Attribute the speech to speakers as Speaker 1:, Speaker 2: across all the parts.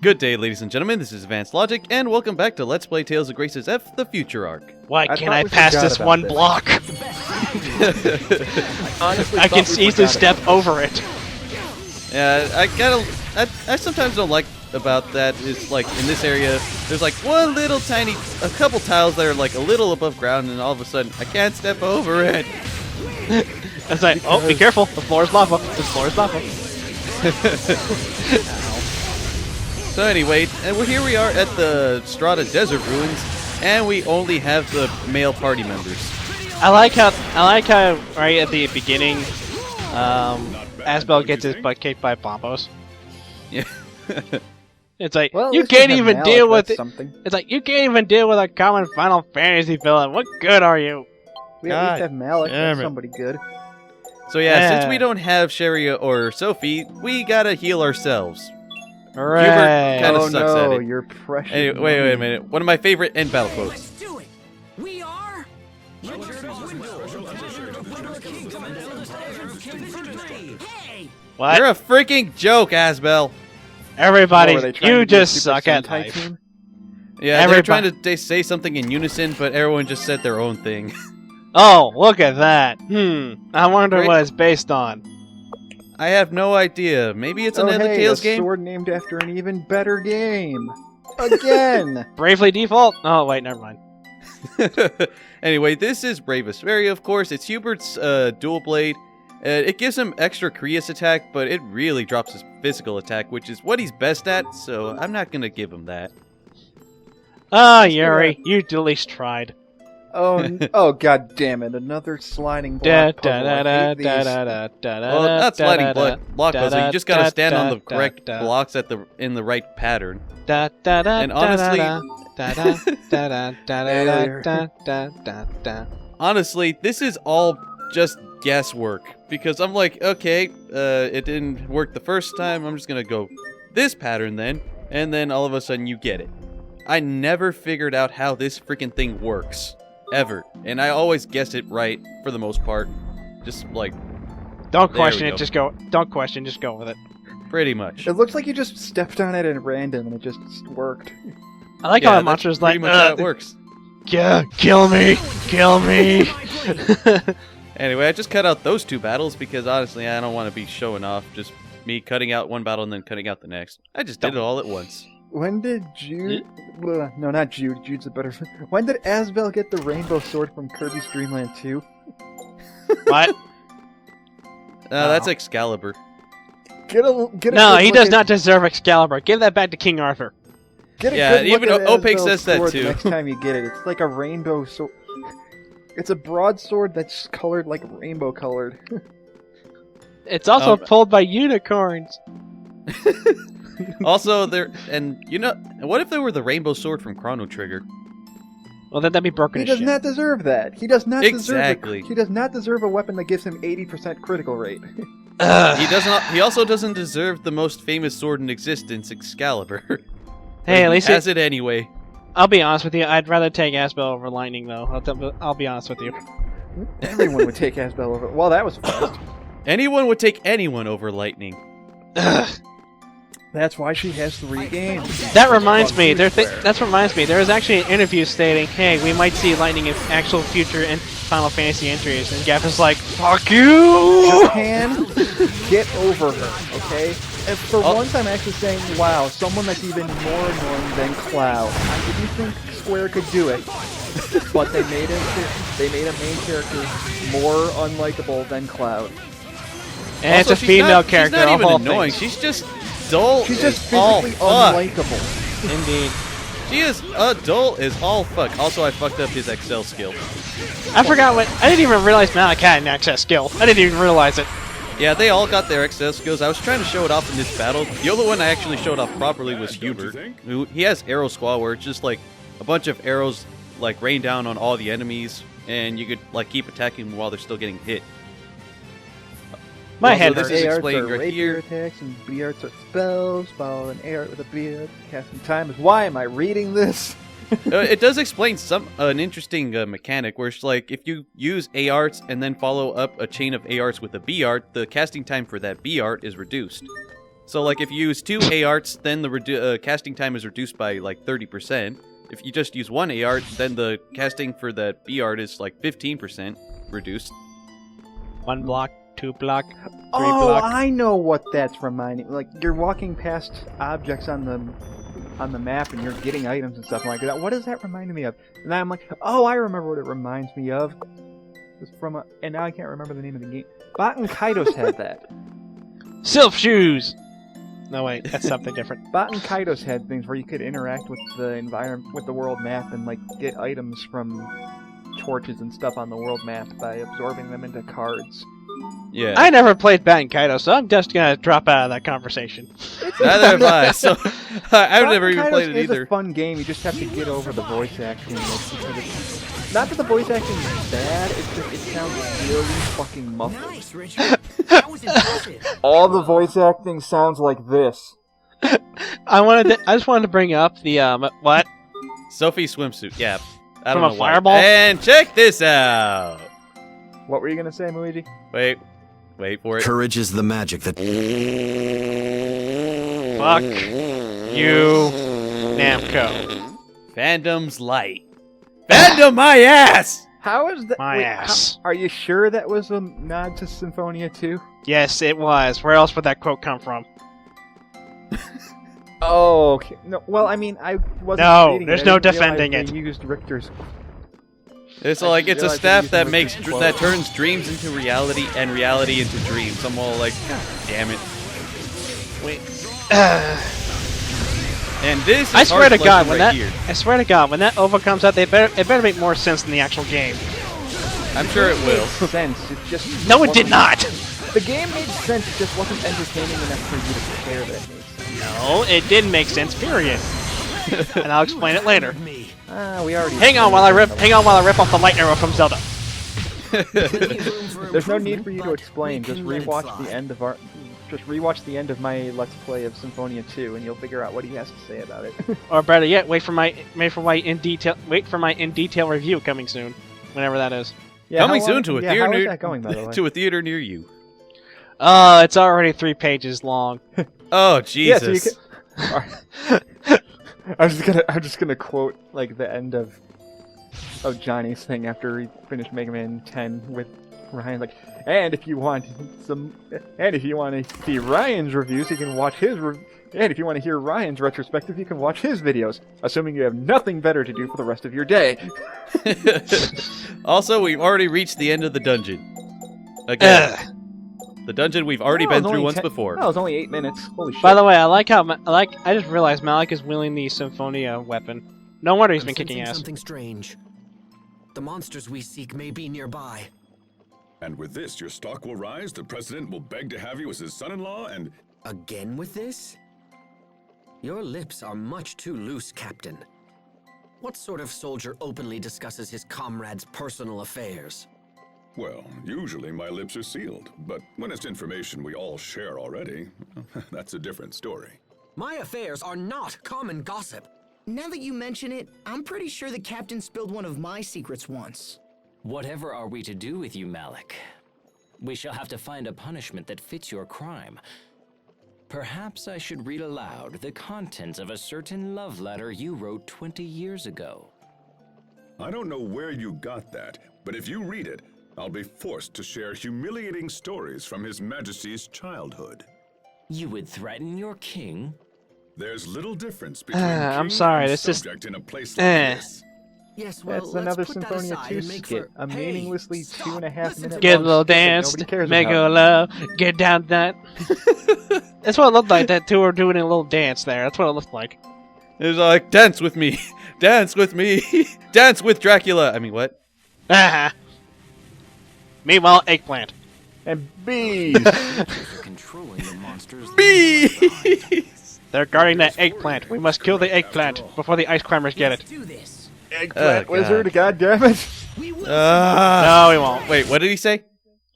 Speaker 1: Good day, ladies and gentlemen, this is Advanced Logic, and welcome back to Let's Play Tales of Graces F, the Future Arc.
Speaker 2: Why can't I pass this one block? I can easily step over it.
Speaker 1: Yeah, I sometimes don't like about that is, like, in this area, there's like one little tiny, a couple tiles that are like a little above ground, and all of a sudden, I can't step over it.
Speaker 2: It's like, oh, be careful, the floor is lava, the floor is lava.
Speaker 1: So anyway, and here we are at the Strata Desert Ruins, and we only have the male party members.
Speaker 2: I like how right at the beginning, Asbel gets his butt kicked by Bombos.
Speaker 1: Yeah.
Speaker 2: It's like,
Speaker 3: well,
Speaker 2: you can't even
Speaker 3: Malik,
Speaker 2: deal with it.
Speaker 3: Something.
Speaker 2: It's like, you can't even deal with a common Final Fantasy villain. What good are you?
Speaker 3: We at least have Malik. That's somebody good.
Speaker 1: So yeah, since we don't have Sherry or Sophie, we gotta heal ourselves.
Speaker 2: Hooray.
Speaker 1: Hubert kind of
Speaker 3: Oh
Speaker 1: sucks
Speaker 3: no,
Speaker 1: at it.
Speaker 3: you're precious.
Speaker 1: Anyway, wait a minute. One of my favorite end battle quotes.
Speaker 4: Let's do it. We are. Hey!
Speaker 2: What?
Speaker 1: You're a freaking joke, Asbel.
Speaker 2: Everybody,
Speaker 3: Oh, are they trying
Speaker 2: you
Speaker 3: to be a
Speaker 2: just
Speaker 3: Super
Speaker 2: suck at
Speaker 3: Sentai
Speaker 2: life.
Speaker 3: team?
Speaker 1: Yeah, they're trying to say something in unison, but everyone just said their own thing.
Speaker 2: Oh, look at that. I wonder
Speaker 1: Great.
Speaker 2: what it's based on.
Speaker 1: I have no idea. Maybe it's another
Speaker 3: hey,
Speaker 1: Tales
Speaker 3: a
Speaker 1: game?
Speaker 3: sword named after an even better game. Again.
Speaker 2: Bravely Default? Oh, wait, never mind.
Speaker 1: Anyway, this is Brave Asperia, of course. It's Hubert's dual blade. It gives him extra Krios attack, but it really drops his physical attack, which is what he's best at, so I'm not going to give him that.
Speaker 2: Ah, Yuri, you at least tried.
Speaker 3: Oh god damn it! Another sliding block puzzle. I hate these.
Speaker 1: Well, not sliding block puzzle. You just gotta stand on the correct blocks in the right pattern. And honestly, this is all just guesswork. Because I'm like, okay, it didn't work the first time. I'm just gonna go this pattern then. And then all of a sudden you get it. I never figured out how this freaking thing works. Ever. And I always guessed it right, for the most part. Just, like...
Speaker 2: Don't question it, just go. Don't question, just go with it.
Speaker 1: Pretty much.
Speaker 3: It looks like you just stepped on it at random and it just worked.
Speaker 2: I like how the monster's like,
Speaker 1: pretty much how it works.
Speaker 2: Yeah, kill me! Kill me!
Speaker 1: Anyway, I just cut out those two battles because honestly, I don't want to be showing off just me cutting out one battle and then cutting out the next. I just did it all at once.
Speaker 3: When did Jude... no, not Jude. Jude's a better... When did Asbel get the rainbow sword from Kirby's Dream Land 2?
Speaker 2: What?
Speaker 1: That's Excalibur.
Speaker 2: No, he does not deserve Excalibur. Give that back to King Arthur.
Speaker 3: Get a
Speaker 1: Yeah,
Speaker 3: good look
Speaker 1: even
Speaker 3: at
Speaker 1: Opaque
Speaker 3: Asbel's
Speaker 1: says that
Speaker 3: sword
Speaker 1: too.
Speaker 3: The next time you get it, it's like a rainbow sword. It's a broadsword that's colored like rainbow colored.
Speaker 2: It's also pulled by unicorns.
Speaker 1: Also, what if there were the rainbow sword from Chrono Trigger?
Speaker 2: Well, then that'd be broken
Speaker 3: He
Speaker 2: as
Speaker 3: does
Speaker 2: shit.
Speaker 3: not deserve that. He does not
Speaker 1: Exactly.
Speaker 3: he does not deserve a weapon that gives him 80% critical rate.
Speaker 1: He also doesn't deserve the most famous sword in existence, Excalibur.
Speaker 2: Hey, at least
Speaker 1: he has it anyway.
Speaker 2: I'll be honest with you. I'd rather take Asbel over Lightning, though. I'll be honest with you.
Speaker 3: Everyone would take Asbel over. Well, that was fast.
Speaker 1: Anyone would take anyone over Lightning.
Speaker 3: That's why she has 3 games.
Speaker 2: That reminds me. There was actually an interview stating, "Hey, we might see Lightning in actual future and Final Fantasy entries," and Gaff is like, "Fuck you!"
Speaker 3: Japan, get over her, okay? And for once, I'm actually saying, wow, someone that's even more annoying than Cloud. I didn't think Square could do it, but they made a main character more unlikable than Cloud.
Speaker 2: And
Speaker 1: Also,
Speaker 2: it's a female character.
Speaker 1: She's not even
Speaker 2: of all
Speaker 1: annoying.
Speaker 2: things.
Speaker 1: She's just dull.
Speaker 3: She's just
Speaker 1: as
Speaker 3: physically
Speaker 1: all fuck.
Speaker 3: unlikable.
Speaker 2: Indeed.
Speaker 1: She is dull as all fuck. Also, I fucked up his Excel skill.
Speaker 2: I forgot what. I didn't even realize Malik had an access skill. I didn't even realize it.
Speaker 1: Yeah, they all got their Excel skills. I was trying to show it off in this battle. The only one I actually showed off properly was Hubert. He has Arrow Squall, where it's just like a bunch of arrows like rain down on all the enemies, and you could like keep attacking them while they're still getting hit.
Speaker 2: My
Speaker 1: Also,
Speaker 2: head
Speaker 1: this
Speaker 2: hurts.
Speaker 1: is
Speaker 3: A-arts
Speaker 1: explained
Speaker 3: are
Speaker 1: right
Speaker 3: rapier
Speaker 1: here.
Speaker 3: attacks and B-arts are spells. Follow an A-art with a B-art. Casting time is... Why am I reading this?
Speaker 1: It does explain an interesting mechanic where it's like if you use A arts and then follow up a chain of A arts with a B art, the casting time for that B art is reduced. So, like, if you use 2 A arts, then the casting time is reduced by, like, 30%. If you just use 1 A art, then the casting for that B art is, like, 15% reduced.
Speaker 2: 1 block, 2 block, 3
Speaker 3: Oh,
Speaker 2: block.
Speaker 3: I know what that's reminding. Like you're walking past objects on the map and you're getting items and stuff like that. What is that reminding me of? And I'm like, oh, I remember what it reminds me of. It's from and now I can't remember the name of the game. Bot and Kaitos had that.
Speaker 2: Sylph shoes! No, wait, that's something different.
Speaker 3: Bot and Kaitos had things where you could interact with the environment, with the world map, and like get items from torches and stuff on the world map by absorbing them into cards.
Speaker 1: Yeah.
Speaker 2: I never played Bat and Kaido, so I'm just gonna drop out of that conversation.
Speaker 1: Neither have I, so I've never even played it
Speaker 3: It's
Speaker 1: either.
Speaker 3: a fun game. You just have to get over the voice acting. Not that the voice acting is bad. It's just it sounds really fucking muffled.
Speaker 4: Nice, Richard. That was impressive.
Speaker 3: All the voice acting sounds like this.
Speaker 2: I just wanted to bring up the what?
Speaker 1: Sophie swimsuit, yeah. I
Speaker 2: From
Speaker 1: don't
Speaker 2: a
Speaker 1: know why.
Speaker 2: fireball?
Speaker 1: And check this out!
Speaker 3: What were you gonna say, Luigi?
Speaker 1: Wait for it.
Speaker 5: Courage is the magic that...
Speaker 2: Fuck you, Namco.
Speaker 1: Fandom's light. Fandom my ass!
Speaker 3: How is that?
Speaker 2: My ass.
Speaker 3: Are you sure that was a nod to Symphonia 2?
Speaker 2: Yes, it was. Where else would that quote come from?
Speaker 3: Oh, okay. No, well, I mean, I wasn't.
Speaker 2: No,
Speaker 3: reading
Speaker 2: there's
Speaker 3: it.
Speaker 2: no
Speaker 3: I didn't realize
Speaker 2: defending
Speaker 3: they
Speaker 2: it.
Speaker 3: Used Richter's.
Speaker 1: It's
Speaker 3: I
Speaker 1: like
Speaker 3: didn't
Speaker 1: it's a
Speaker 3: realize
Speaker 1: staff
Speaker 3: they
Speaker 1: that
Speaker 3: used
Speaker 1: makes
Speaker 3: Richter's
Speaker 1: that
Speaker 3: quote.
Speaker 1: turns dreams into reality and reality into dreams. I'm all like, God damn it!
Speaker 2: Wait.
Speaker 1: And this is
Speaker 2: I swear to
Speaker 1: hard
Speaker 2: God,
Speaker 1: lesson
Speaker 2: when
Speaker 1: right
Speaker 2: that
Speaker 1: here.
Speaker 2: I swear to God, when that OVA comes out, it better make more sense than the actual game.
Speaker 1: I'm sure it will.
Speaker 3: Sense. It just.
Speaker 2: No, it did
Speaker 3: wasn't-
Speaker 2: not.
Speaker 3: The game made sense. It just wasn't entertaining enough for you to care that it made sense.
Speaker 2: No, it didn't make sense. Period. And I'll explain it later.
Speaker 4: Me.
Speaker 3: We already.
Speaker 2: Hang on while I rip off the light arrow from Zelda.
Speaker 3: There's no need for you to explain. Just rewatch the end of my Let's Play of Symphonia 2, and you'll figure out what he has to say about it.
Speaker 2: Or better yet, wait for my in detail review coming soon, whenever that is.
Speaker 3: Yeah,
Speaker 1: Coming
Speaker 3: how
Speaker 1: soon
Speaker 3: long-
Speaker 1: to a
Speaker 3: yeah,
Speaker 1: theater
Speaker 3: how is
Speaker 1: near
Speaker 3: that going, by the way?
Speaker 1: to a theater near you.
Speaker 2: It's already 3 pages long.
Speaker 1: Oh
Speaker 3: Yeah, so you
Speaker 1: Jesus!
Speaker 3: can... I'm just gonna quote like the end of Johnny's thing after he finished Mega Man 10 with Ryan, like, and if you want to see Ryan's reviews, you can watch his and if you want to hear Ryan's retrospective, you can watch his videos, assuming you have nothing better to do for the rest of your day.
Speaker 1: Also, we've already reached the end of the dungeon. Again, the dungeon we've already been through once before.
Speaker 3: That was only 8 minutes. Holy shit.
Speaker 2: By the way, I just realized Malik is wielding the Symphonia weapon. No wonder he's been kicking
Speaker 4: sensing
Speaker 2: ass.
Speaker 4: Something strange. The monsters we seek may be nearby.
Speaker 6: And with this, your stock will rise, the president will beg to have you as his son-in-law, and...
Speaker 4: Again with this? Your lips are much too loose, Captain. What sort of soldier openly discusses his comrades' personal affairs?
Speaker 6: Well, usually my lips are sealed, but when it's information we all share already, that's a different story.
Speaker 4: My affairs are not common gossip.
Speaker 7: Now that you mention it, I'm pretty sure the captain spilled one of my secrets once.
Speaker 8: Whatever are we to do with you, Malik? We shall have to find a punishment that fits your crime. Perhaps I should read aloud the contents of a certain love letter you wrote 20 years ago.
Speaker 6: I don't know where you got that, but if you read it, I'll be forced to share humiliating stories from His Majesty's childhood.
Speaker 8: You would threaten your king?
Speaker 6: There's little difference between
Speaker 2: I'm
Speaker 6: king
Speaker 2: sorry,
Speaker 6: and
Speaker 2: this is-
Speaker 6: subject in a place like this.
Speaker 4: Yes, well,
Speaker 3: That's
Speaker 4: let's
Speaker 3: another
Speaker 4: put that
Speaker 3: Symphonia
Speaker 4: aside
Speaker 3: 2
Speaker 4: and make
Speaker 3: skit.
Speaker 4: for...
Speaker 3: A
Speaker 4: Hey,
Speaker 3: meaninglessly
Speaker 4: stop.
Speaker 3: 2.5
Speaker 4: Listen
Speaker 3: minute
Speaker 4: to
Speaker 2: Get a
Speaker 4: me.
Speaker 2: little
Speaker 3: skit that
Speaker 2: dance,
Speaker 3: nobody cares
Speaker 2: make a
Speaker 3: about.
Speaker 2: love, get down that. That's what it looked like. That two were doing a little dance there. That's what it looked like.
Speaker 1: It was like, dance with me, dance with me, dance with Dracula. I mean, what?
Speaker 2: Meanwhile, eggplant.
Speaker 3: And bees!
Speaker 8: Controlling the monsters.
Speaker 1: Bees!
Speaker 2: They're guarding that eggplant. We must kill the eggplant before the ice climbers get it.
Speaker 4: Do this.
Speaker 3: Eggplant
Speaker 1: Oh,
Speaker 3: wizard, goddammit!
Speaker 4: We will.
Speaker 2: No, we won't.
Speaker 1: Wait, what did he say?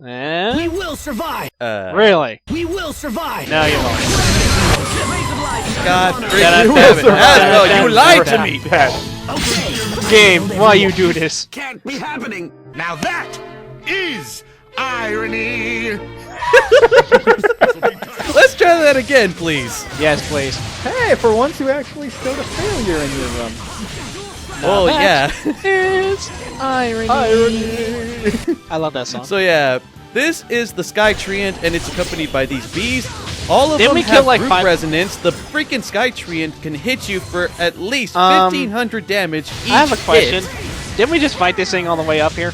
Speaker 2: Eh?
Speaker 4: We will survive.
Speaker 2: Really?
Speaker 4: We will survive.
Speaker 2: No, you won't.
Speaker 1: God
Speaker 4: Honor.
Speaker 1: freaking damn it. Asbel, you lied to me!
Speaker 4: Okay.
Speaker 2: Game, why you do this?
Speaker 4: Can't be happening.
Speaker 9: Now that is
Speaker 6: Irony!
Speaker 1: Let's try that again, please.
Speaker 2: Yes, please.
Speaker 3: Hey, for once you actually showed a failure in your run.
Speaker 1: Oh yeah.
Speaker 2: It's irony.
Speaker 3: Irony.
Speaker 2: I love that song.
Speaker 1: So yeah, this is the Sky Treant, and it's accompanied by these bees. All of
Speaker 2: Didn't
Speaker 1: them
Speaker 2: we
Speaker 1: have
Speaker 2: kill, like,
Speaker 1: group
Speaker 2: 5
Speaker 1: resonance. The freaking Sky Treant can hit you for at least 1,500 damage each
Speaker 2: I have a question.
Speaker 1: hit.
Speaker 2: Didn't we just fight this thing all the way up here?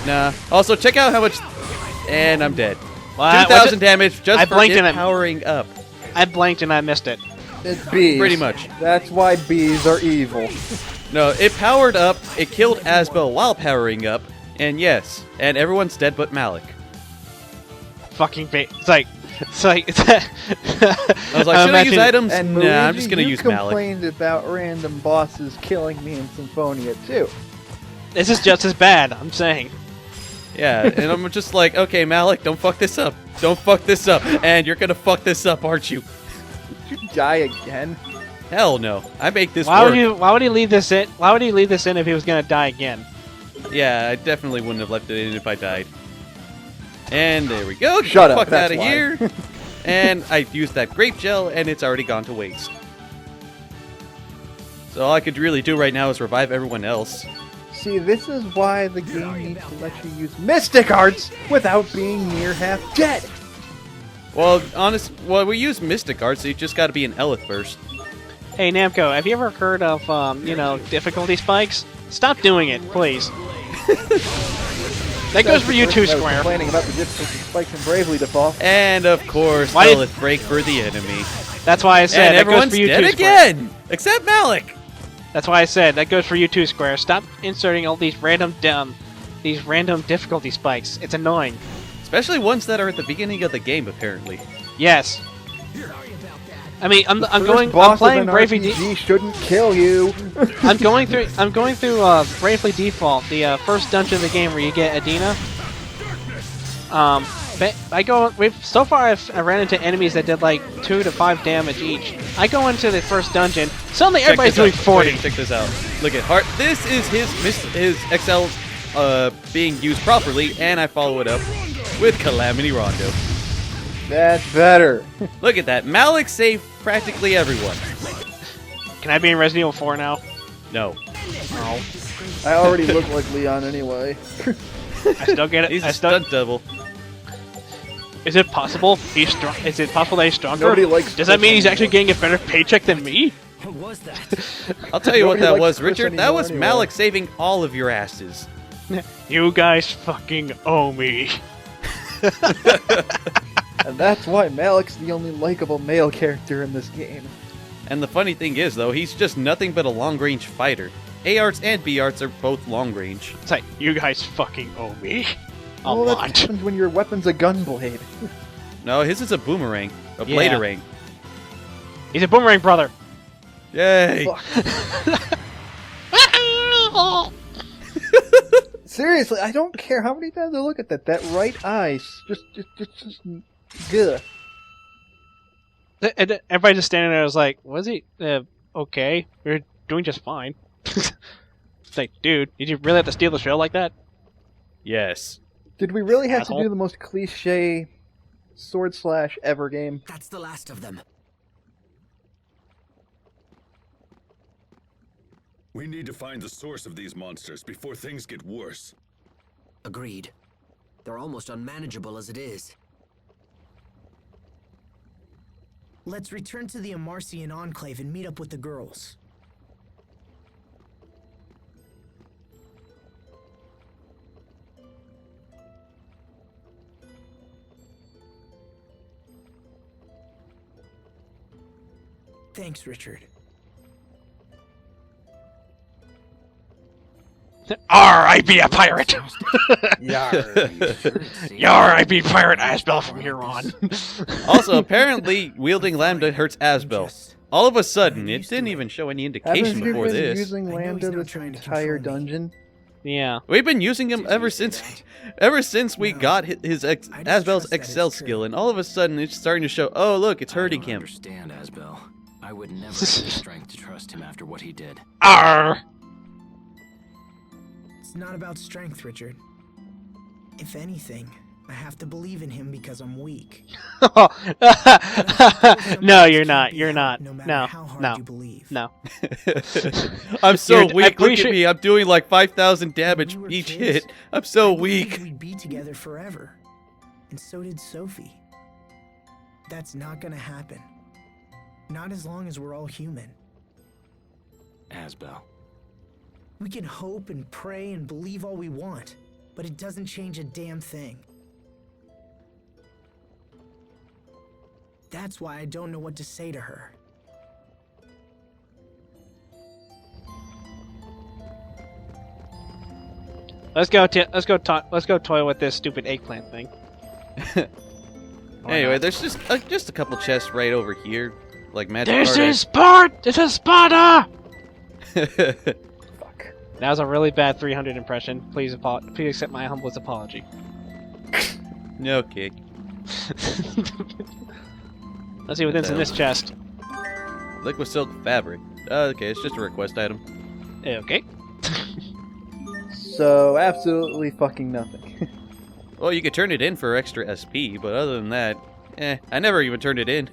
Speaker 1: Nah. Also, check out how much... And I'm dead.
Speaker 2: Well,
Speaker 1: 2,000 damage just
Speaker 2: I
Speaker 1: for
Speaker 2: blinked
Speaker 1: it
Speaker 2: and I-
Speaker 1: powering up.
Speaker 2: I blanked and I missed it.
Speaker 3: It's bees.
Speaker 1: Pretty much.
Speaker 3: That's why bees are evil.
Speaker 1: No, it powered up, it killed Asbel while powering up, and yes, and everyone's dead but Malik.
Speaker 2: Fucking bait. It's like.
Speaker 1: I was like, should I use items?
Speaker 3: And
Speaker 1: Nah,
Speaker 3: Luigi,
Speaker 1: I'm just gonna
Speaker 3: you
Speaker 1: use Malik.
Speaker 3: complained about random bosses killing me in Symphonia too.
Speaker 2: This is just as bad, I'm saying.
Speaker 1: Yeah, and I'm just like, okay, Malik, don't fuck this up. Don't fuck this up. And you're gonna fuck this up, aren't you?
Speaker 3: Did you die again?
Speaker 1: Hell no. I make this
Speaker 2: Why
Speaker 1: work.
Speaker 2: would he leave this in? Why would he leave this in if he was gonna die again?
Speaker 1: Yeah, I definitely wouldn't have left it in if I died. And there we go.
Speaker 3: Shut up,
Speaker 1: Fuck
Speaker 3: that's
Speaker 1: out of
Speaker 3: why.
Speaker 1: here. And I used that grape gel, and it's already gone to waste. So all I could really do right now is revive everyone else.
Speaker 3: See, this is why the game needs to let you use Mystic Arts without being near half dead.
Speaker 1: Well, we use Mystic Arts, so you just gotta be an Elith first.
Speaker 2: Hey Namco, have you ever heard of difficulty spikes? Stop doing it, please. That goes for you too,
Speaker 3: I was
Speaker 2: Square.
Speaker 3: complaining about the difficulty spikes in Bravely Default.
Speaker 1: And of course,
Speaker 2: Why did-
Speaker 1: Elith break for the enemy.
Speaker 2: That's why I said
Speaker 1: And
Speaker 2: that goes
Speaker 1: everyone's
Speaker 2: for you
Speaker 1: dead
Speaker 2: too, Square.
Speaker 1: again! Except Malik!
Speaker 2: That's why I said that goes for you too, Square. Stop inserting all these random difficulty spikes. It's annoying.
Speaker 1: Especially ones that are at the beginning of the game, apparently.
Speaker 2: Yes. I mean, I'm
Speaker 3: First boss
Speaker 2: I'm playing
Speaker 3: of an
Speaker 2: Bravely
Speaker 3: RPG shouldn't kill you.
Speaker 2: I'm going through Bravely Default, the first dungeon of the game where you get Adina. So far I ran into enemies that did like 2 to 5 damage each. I go into the first dungeon, suddenly
Speaker 1: Check
Speaker 2: everybody's
Speaker 1: this
Speaker 2: doing
Speaker 1: out.
Speaker 2: 40.
Speaker 1: Wait, check this out. Look at Heart. This is his XL being used properly, and I follow it up with Calamity Rondo.
Speaker 3: That's better.
Speaker 1: Look at that. Malik saved practically everyone.
Speaker 2: Can I be in Resident Evil 4 now?
Speaker 1: No.
Speaker 2: No.
Speaker 3: I already look like Leon anyway.
Speaker 2: I still get it.
Speaker 1: He's
Speaker 2: I
Speaker 1: a
Speaker 2: still.
Speaker 1: stunt double.
Speaker 2: Is it possible he's strong? Is it possible that he's stronger?
Speaker 3: Nobody likes
Speaker 2: Does that mean he's
Speaker 3: Chris
Speaker 2: actually getting a better paycheck than me?
Speaker 8: What was that?
Speaker 1: I'll tell you what
Speaker 3: Nobody
Speaker 1: that
Speaker 3: likes
Speaker 1: was,
Speaker 3: Chris
Speaker 1: Richard. That
Speaker 3: anymore
Speaker 1: was
Speaker 3: anyway.
Speaker 1: Malik saving all of your asses.
Speaker 2: You guys fucking owe me.
Speaker 3: And that's why Malik's the only likable male character in this game.
Speaker 1: And the funny thing is, though, he's just nothing but a long-range fighter. A-arts and B-arts are both long-range.
Speaker 2: It's like, you guys fucking owe me. A
Speaker 3: Well, that
Speaker 2: lot.
Speaker 3: happens when your weapon's a gunblade.
Speaker 1: No, his is a boomerang. A
Speaker 2: Yeah.
Speaker 1: bladerang.
Speaker 2: He's a boomerang brother.
Speaker 1: Yay!
Speaker 3: Fuck. Seriously, I don't care how many times I look at that. That right eye, just good.
Speaker 2: And everybody just standing there was like, was he okay? We're doing just fine. It's like, dude, did you really have to steal the show like that?
Speaker 1: Yes.
Speaker 3: Did we really have
Speaker 2: Asshole.
Speaker 3: to do the most cliche sword slash ever game?
Speaker 4: That's the last of them.
Speaker 6: We need to find the source of these monsters before things get worse.
Speaker 4: Agreed. They're almost unmanageable as it is.
Speaker 7: Let's return to the Amarcian Enclave and meet up with the girls. Thanks, Richard.
Speaker 2: Arr, I be a pirate!
Speaker 3: Yeah.
Speaker 2: Yar, I be pirate Asbel from here on.
Speaker 1: Also, apparently, wielding Lambda hurts Asbel.
Speaker 7: Just-
Speaker 1: All of a sudden, it didn't even show any indication
Speaker 3: Haven't you
Speaker 1: before
Speaker 3: been
Speaker 1: this.
Speaker 3: using
Speaker 7: I know
Speaker 3: Lambda
Speaker 7: he's not
Speaker 3: this
Speaker 7: trying to
Speaker 3: entire
Speaker 7: control me.
Speaker 3: dungeon?
Speaker 2: Yeah.
Speaker 1: We've been using him ever since we
Speaker 7: No.
Speaker 1: got his
Speaker 7: I just
Speaker 1: Asbel's
Speaker 7: trust that it's
Speaker 1: Excel
Speaker 7: true.
Speaker 1: skill, and all of a sudden it's starting to show. Oh, look, it's hurting
Speaker 8: I don't
Speaker 1: him.
Speaker 8: understand, Asbel. I would never have the strength to trust him after what he did.
Speaker 2: Arr!
Speaker 7: It's not about strength, Richard. If anything, I have to believe in him because I'm weak.
Speaker 2: No, you're not. You're not.
Speaker 7: No matter
Speaker 2: No,
Speaker 7: how hard
Speaker 2: no,
Speaker 7: you believe.
Speaker 2: no.
Speaker 1: I'm so
Speaker 2: I'm
Speaker 1: weak.
Speaker 2: pretty
Speaker 1: Look
Speaker 2: sure-
Speaker 1: at me. I'm doing like 5,000 damage
Speaker 7: When we were
Speaker 1: each
Speaker 7: kids,
Speaker 1: hit. I'm so
Speaker 7: I believed
Speaker 1: weak.
Speaker 7: We'd be together forever. And so did Sophie. That's not gonna happen. Not as long as we're all human.
Speaker 8: Asbel.
Speaker 7: We can hope and pray and believe all we want, but it doesn't change a damn thing. That's why I don't know what to say to her.
Speaker 2: Let's go toy with this stupid eggplant thing.
Speaker 1: Anyway, there's just a couple chests right over here, like magic
Speaker 2: This
Speaker 1: card.
Speaker 2: is Sparta!
Speaker 3: Fuck.
Speaker 2: That was a really bad 300 impression. Please accept my humblest apology.
Speaker 1: Okay.
Speaker 2: Let's see what's in this chest.
Speaker 1: Liquid silk fabric. Okay, it's just a request item.
Speaker 2: Okay.
Speaker 3: So, absolutely fucking nothing.
Speaker 1: Well, you could turn it in for extra SP, but other than that, I never even turned it in.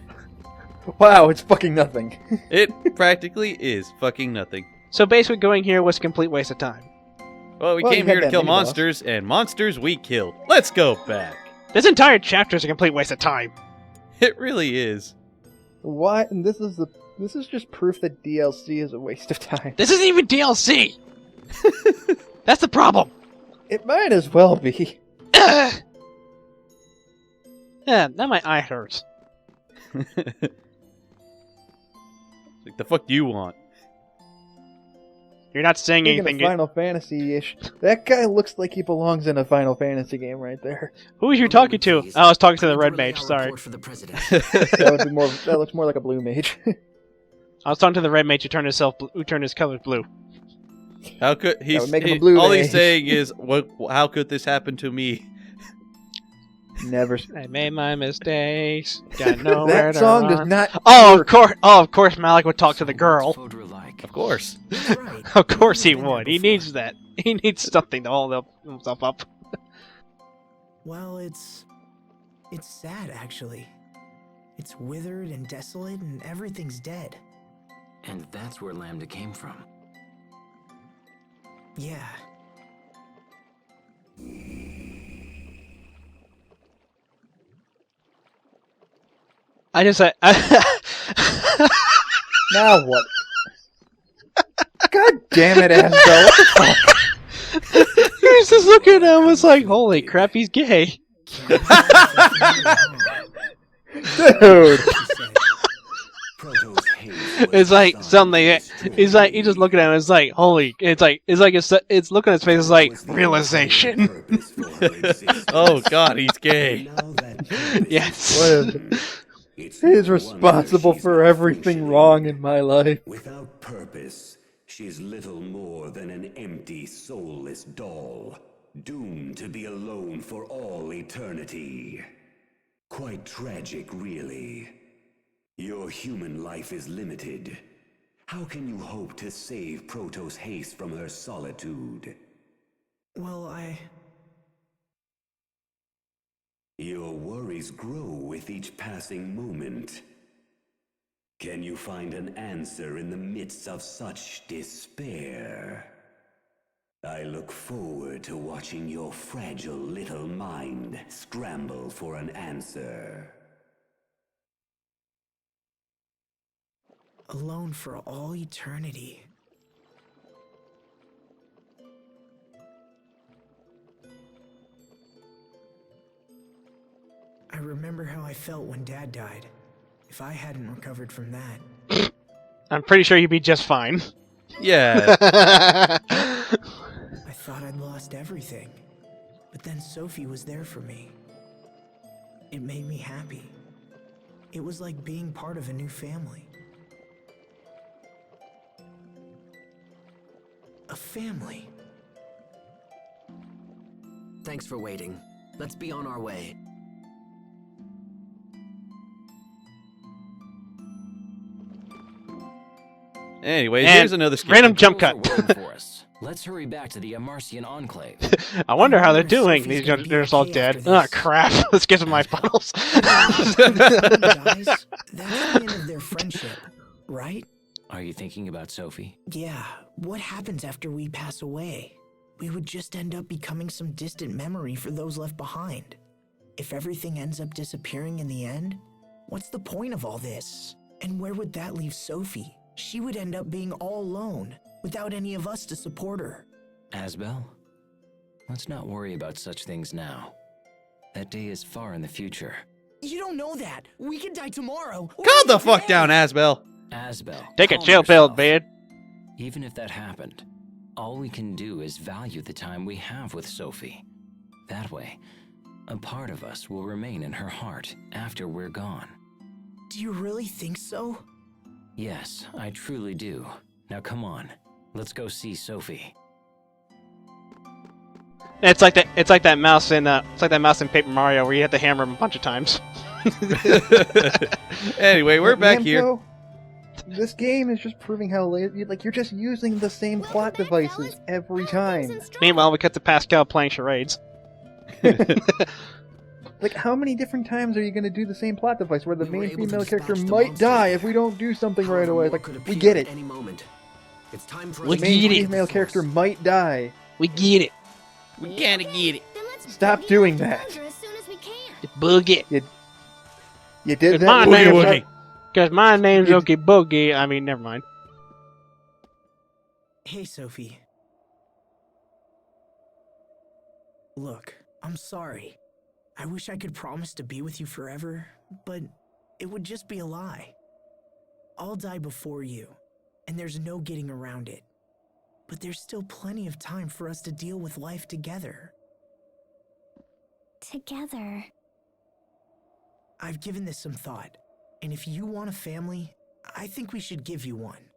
Speaker 3: Wow, it's fucking nothing.
Speaker 1: It practically is fucking nothing.
Speaker 2: So basically going here was a complete waste of time.
Speaker 1: Well, we
Speaker 3: Well,
Speaker 1: came
Speaker 3: you had
Speaker 1: here to
Speaker 3: that
Speaker 1: kill
Speaker 3: mini-boss.
Speaker 1: monsters, and monsters we kill. Let's go back.
Speaker 2: This entire chapter is a complete waste of time.
Speaker 1: It really is.
Speaker 3: Why? And this is just proof that DLC is a waste of time.
Speaker 2: This isn't even DLC! That's the problem!
Speaker 3: It might as well be.
Speaker 2: Ugh. Yeah, now my eye hurts.
Speaker 1: Like, the fuck do you want?
Speaker 2: You're not saying
Speaker 3: Speaking
Speaker 2: anything.
Speaker 3: of Final Fantasy-ish, that guy looks like he belongs in a Final Fantasy game right there.
Speaker 2: Who was you talking to? Oh, I was talking to the red mage, sorry.
Speaker 4: Report for the president.
Speaker 3: That looks more like a blue mage.
Speaker 2: I was talking to the red mage who turned his colors blue.
Speaker 1: How could
Speaker 3: That would make him a blue
Speaker 1: all he's
Speaker 3: mage.
Speaker 1: saying is, "What? How could this happen to me?"
Speaker 3: Never.
Speaker 2: I made my mistakes. Got nowhere
Speaker 3: That
Speaker 2: to
Speaker 3: song
Speaker 2: run.
Speaker 3: does not.
Speaker 2: Oh, of course, Malik would talk to the girl.
Speaker 4: Photo-like.
Speaker 1: Of course.
Speaker 7: That's right.
Speaker 2: Of course he
Speaker 7: I've been there
Speaker 2: would. He
Speaker 7: before.
Speaker 2: needs that. He needs something to hold himself up.
Speaker 7: Well, it's sad, actually. It's withered and desolate, and everything's dead.
Speaker 8: And that's where Lambda came from.
Speaker 7: Yeah.
Speaker 2: I just said.
Speaker 3: Now what? God damn it, Asbel! What the fuck?
Speaker 2: He was just looking at him. Was like, "Holy crap, he's gay."
Speaker 3: Dude!
Speaker 2: It's like something. He's like, he just looking at him. It's like, holy. It's looking at his face. It's like realization.
Speaker 1: Oh God, he's gay.
Speaker 2: Yes.
Speaker 3: He's responsible for everything wrong in my life.
Speaker 5: Without purpose, she's little more than an empty, soulless doll, doomed to be alone for all eternity. Quite tragic, really. Your human life is limited. How can you hope to save Protos Haste from her solitude?
Speaker 7: Well,
Speaker 5: Your worries grow with each passing moment. Can you find an answer in the midst of such despair? I look forward to watching your fragile little mind scramble for an answer.
Speaker 7: alone for all eternity. I remember how I felt when Dad died. If I hadn't recovered from that.
Speaker 2: I'm pretty sure you'd be just fine.
Speaker 1: Yeah.
Speaker 7: I thought I'd lost everything. But then Sophie was there for me. It made me happy. It was like being part of a new family. A family.
Speaker 4: Thanks for waiting. Let's be on our way.
Speaker 1: Anyways,
Speaker 2: And
Speaker 1: here's another skip.
Speaker 2: random jump cut.
Speaker 8: Girls are waiting for us. Let's hurry back to the Amarcian Enclave.
Speaker 2: I wonder how they're
Speaker 7: wonder if
Speaker 2: doing.
Speaker 7: Sophie's
Speaker 2: These
Speaker 7: gonna
Speaker 2: guys,
Speaker 7: be
Speaker 2: they're all
Speaker 7: okay
Speaker 2: dead.
Speaker 7: after
Speaker 2: Oh
Speaker 7: this.
Speaker 2: crap! Let's get some my bottles.
Speaker 7: If someone dies, that's the end of their friendship, right?
Speaker 8: Are you thinking about Sophie?
Speaker 7: Yeah, what happens after we pass away? We would just end up becoming some distant memory for those left behind. If everything ends up disappearing in the end, what's the point of all this? And where would that leave Sophie? She would end up being all alone, without any of us to support her.
Speaker 8: Asbel? Let's not worry about such things now. That day is far in the future.
Speaker 7: You don't know that. We could die tomorrow. or
Speaker 1: Calm the
Speaker 7: even
Speaker 1: fuck
Speaker 7: today.
Speaker 1: down, Asbel.
Speaker 8: Asbel,
Speaker 2: Take a
Speaker 8: calm
Speaker 2: chill pill,
Speaker 8: yourself.
Speaker 2: man.
Speaker 8: Even if that happened, all we can do is value the time we have with Sophie. That way, a part of us will remain in her heart after we're gone.
Speaker 7: Do you really think so?
Speaker 8: Yes, I truly do. Now come on, let's go see Sophie.
Speaker 2: It's like that. It's like that mouse in. It's like that mouse in Paper Mario where you have to hammer him a bunch of times.
Speaker 1: Anyway, we're back here.
Speaker 3: Namco, this game is just proving how you're just using the same plot devices every time.
Speaker 2: Meanwhile, we cut to Pascal playing charades.
Speaker 3: Like, how many different times are you going to do the same plot device where the
Speaker 4: We were
Speaker 3: main
Speaker 4: able to
Speaker 3: female character
Speaker 4: dispatch the
Speaker 3: might
Speaker 4: monster
Speaker 3: die if
Speaker 4: there.
Speaker 3: we don't do something right
Speaker 4: However,
Speaker 3: away?
Speaker 4: more
Speaker 3: Like,
Speaker 4: could
Speaker 3: we
Speaker 4: appear
Speaker 3: get
Speaker 4: at
Speaker 3: it.
Speaker 4: any moment. It's time for
Speaker 2: We
Speaker 4: us
Speaker 3: The
Speaker 4: to
Speaker 3: main
Speaker 2: get it.
Speaker 3: female character might die.
Speaker 2: We get it.
Speaker 1: We gotta get it.
Speaker 3: Stop doing that.
Speaker 2: Bug it.
Speaker 3: You did
Speaker 2: It's
Speaker 3: that.
Speaker 2: my
Speaker 3: with
Speaker 2: name.
Speaker 3: your-
Speaker 2: Because my name's
Speaker 3: You-
Speaker 2: Ookie Boogie. I mean, never mind.
Speaker 7: Hey, Sophie. Look, I'm sorry. I wish I could promise to be with you forever, but it would just be a lie. I'll die before you, and there's no getting around it. But there's still plenty of time for us to deal with life together.
Speaker 9: Together.
Speaker 7: I've given this some thought, and if you want a family, I think we should give you one.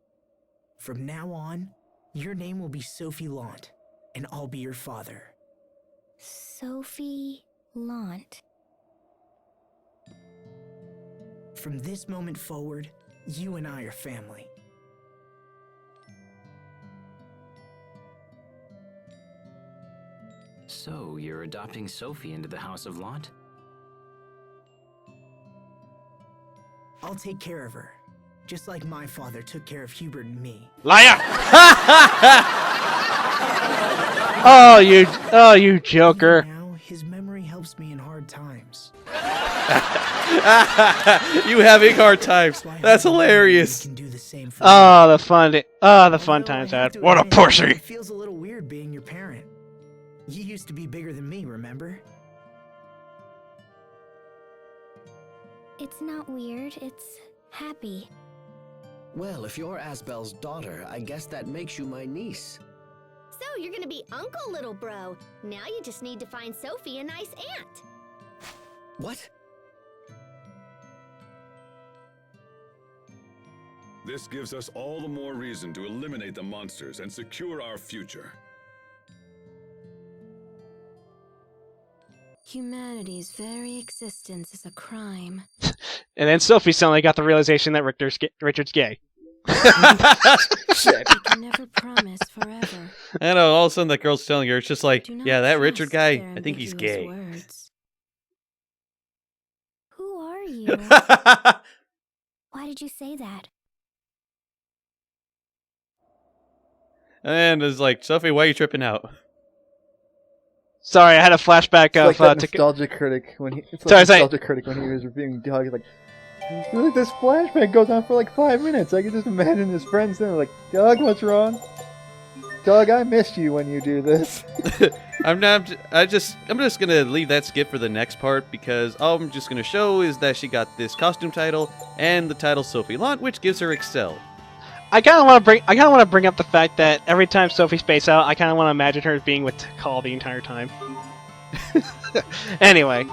Speaker 7: From now on, your name will be Sophie Lant, and I'll be your father.
Speaker 9: Sophie Lant.
Speaker 7: From this moment forward, you and I are family.
Speaker 8: So, you're adopting Sophie into the House of Lot?
Speaker 7: I'll take care of her, just like my father took care of Hubert and me.
Speaker 2: Liar! Oh, you joker.
Speaker 7: Now, his memory helps me in hard times.
Speaker 1: You having hard times.
Speaker 7: So I
Speaker 1: That's
Speaker 7: hope
Speaker 1: hilarious.
Speaker 7: you can do the same for
Speaker 2: Oh, the fun. The
Speaker 7: Although
Speaker 2: fun
Speaker 7: I
Speaker 2: times
Speaker 7: have
Speaker 2: had.
Speaker 7: to
Speaker 2: What a
Speaker 7: admit,
Speaker 2: pussy!
Speaker 7: It feels a little weird being your parent. You used to be bigger than me, remember?
Speaker 9: It's not weird, it's happy.
Speaker 4: Well, if you're Asbel's daughter, I guess that makes you my niece.
Speaker 10: So you're gonna be Uncle Little Bro. Now you just need to find Sophie a nice aunt.
Speaker 4: What?
Speaker 6: This gives us all the more reason to eliminate the monsters and secure our future.
Speaker 9: Humanity's very existence is a crime.
Speaker 2: And then Sophie suddenly got the realization that Richard's gay.
Speaker 9: We can never promise forever.
Speaker 1: I know, all of a sudden that girl's telling her, it's just like,
Speaker 9: Do not
Speaker 1: yeah, that Richard
Speaker 9: trust
Speaker 1: guy,
Speaker 9: their
Speaker 1: I think he's
Speaker 9: ambiguous
Speaker 1: gay.
Speaker 9: Words. Who are you? Why did you say that?
Speaker 1: And it's like, Sophie, why are you tripping out?
Speaker 2: Sorry, I had a flashback
Speaker 3: It's
Speaker 2: of
Speaker 3: like that
Speaker 2: to-
Speaker 3: nostalgia critic when he. It's
Speaker 2: Sorry,
Speaker 3: like
Speaker 2: sorry.
Speaker 3: nostalgia critic when he was reviewing Doug. He's like, this flashback goes on for like 5 minutes. I can just imagine his friends there like, Doug, what's wrong? Doug, I missed you when you do this.
Speaker 1: I'm just gonna leave that skip for the next part because all I'm just gonna show is that she got this costume title and the title Sophie Lant, which gives her Excel.
Speaker 2: I kind of want to bring up the fact that every time Sophie space out, I kind of want to imagine her being with Call the entire time. Anyway.